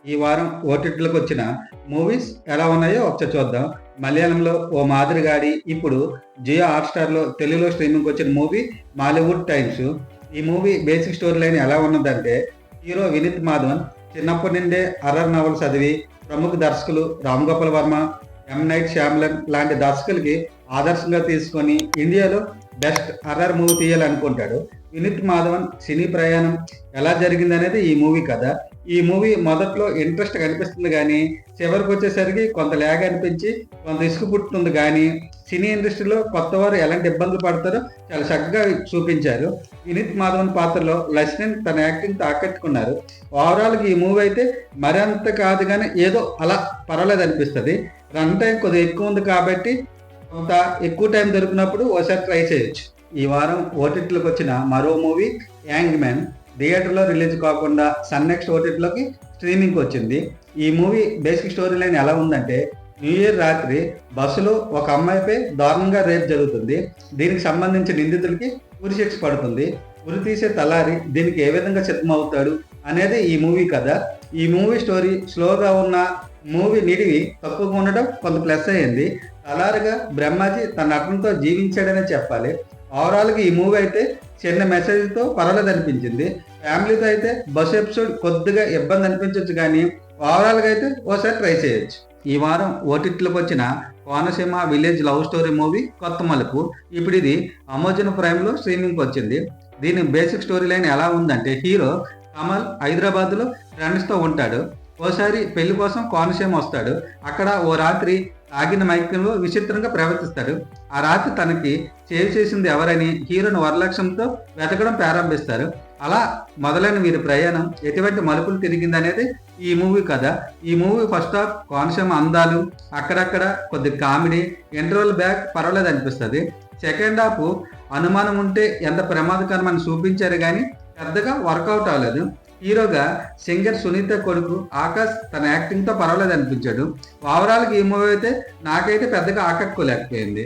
ఈ వారం ఓటీటీలోకి వచ్చిన మూవీస్ ఎలా ఉన్నాయో ఒకసారి చూద్దాం. మలయాళంలో ఓ మాదిరిగాడి ఇప్పుడు జియో హాట్‌స్టార్‌లో తెలుగులో స్ట్రీమింగ్‌కి వచ్చిన మూవీ 'మాలీవుడ్ టైమ్స్'. ఈ మూవీ బేసిక్ స్టోరీ లైన్ ఎలా ఉన్నదంటే, హీరో వినీత్ మాధవన్ చిన్నప్పటి నుండే హర్రర్ నవలు చదివి ప్రముఖ దర్శకులు రామ్ గోపాల్ వర్మ, ఎం నైట్ శ్యామ్‌లన్ లాంటి దర్శకులకి ఆదర్శంగా తీసుకొని ఇండియాలో బెస్ట్ హర్రర్ మూవీ తీయాలనుకుంటాడు. వినీత్ మాధవన్ సినీ ప్రయాణం ఎలా జరిగిందనేది ఈ మూవీ కథ. ఈ మూవీ మొదట్లో ఇంట్రెస్ట్‌గా అనిపిస్తుంది గానీ, చివరికొచ్చేసరికి కొంత ల్యాగ్ అనిపించి, కొంత ఇసుక పుట్టుతుంది గానీ, సినీ ఇండస్ట్రీలో కొత్తవారు ఎలాంటి ఇబ్బందులు పడతారో చాలా చక్కగా చూపించారు. వినీత్ మాధవన్ పాత్రలో లక్ష్మణ్ తన యాక్టింగ్‌తో ఆకట్టుకున్నారు. ఓవరాల్‌గా ఈ మూవీ అయితే మరంత కాదు గానీ, ఏదో అలా పర్వాలేదనిపిస్తది. రన్ టైం కొద్దిగా ఎక్కువ ఉంది కాబట్టి, కొంత ఎక్కువ టైం దొరికినప్పుడు ఓసారి ట్రై చేయొచ్చు. ఈ వారం ఓటీటీలోకి వచ్చిన మరో మూవీ 'యాంగ్ మ్యాన్' థియేటర్‌లో రిలీజ్ కాకుండా సన్ నెక్స్ట్ ఓటీటీలోకి స్ట్రీమింగ్‌కి వచ్చింది. ఈ మూవీ బేసిక్ స్టోరీ లైన్ ఎలా ఉందంటే, న్యూ ఇయర్ రాత్రి బస్సులో ఒక అమ్మాయిపై దారుణంగా రేప్ జరుగుతుంది. దీనికి సంబంధించి నిందితులకి ఉరిశిక్ష పడుతుంది. ఉరి తీసే తలారి దీనికి ఏ విధంగా సిద్ధమవుతాడు అనేది ఈ మూవీ కథ. ఈ మూవీ స్టోరీ స్లోగా ఉన్న మూవీ నిడివి తక్కువగా ఉండడం కొంత ప్లస్ అయ్యింది. తలారిగా బ్రహ్మాజీ తన నటనతో జీవించాడనే చెప్పాలి. ఓవరాల్‌గా ఈ మూవీ అయితే చిన్న మెసేజ్‌తో పర్వాలేదనిపించింది. ఫ్యామిలీతో అయితే బస్ ఎపిసోడ్ కొద్దిగా ఇబ్బంది అనిపించొచ్చు కానీ, ఓవరాల్‌గా అయితే ఓసారి ట్రై చేయొచ్చు. ఈ వారం ఓటీటీలోకి వచ్చిన Konaseema village love story movie కొత్త మలుపు. ఇప్పుడు ఇది అమెజాన్ ప్రైమ్‌లో స్ట్రీమింగ్‌కి వచ్చింది. దీని బేసిక్ స్టోరీ లైన్ ఎలా ఉందంటే, హీరో కమల్ హైదరాబాద్‌లో ఫ్రెండ్స్‌తో ఉంటాడు. ఓసారి పెళ్లి కోసం కోనసీమ వస్తాడు. అక్కడ ఓ రాత్రి తాగిన మైకంలో విచిత్రంగా ప్రవర్తిస్తాడు. ఆ రాత్రి తనకి సేవ్ చేసింది ఎవరని హీరోని వరలక్ష్యంతో వెతకడం ప్రారంభిస్తారు. అలా మొదలైన వీరి ప్రయాణం ఎటువంటి మలుపులు తిరిగిందనేది ఈ మూవీ కథ. ఈ మూవీ ఫస్ట్ హాఫ్ కోనసీమ అందాలు, అక్కడక్కడ కొద్ది కామెడీ, ఇంటర్వల్ బ్యాక్ పర్వాలేదు అనిపిస్తుంది. సెకండ్ హాఫ్ అనుమానం ఉంటే ఎంత ప్రమాదకరమని చూపించారు కానీ పెద్దగా వర్కౌట్ అవ్వలేదు. హీరోగా సింగర్ సునీత కొడుకు ఆకాష్ తన యాక్టింగ్‌తో పర్వాలేదు అనిపించాడు. ఓవరాల్‌గా ఈ మూవీ అయితే నాకైతే పెద్దగా ఆకట్టుకోలేకపోయింది.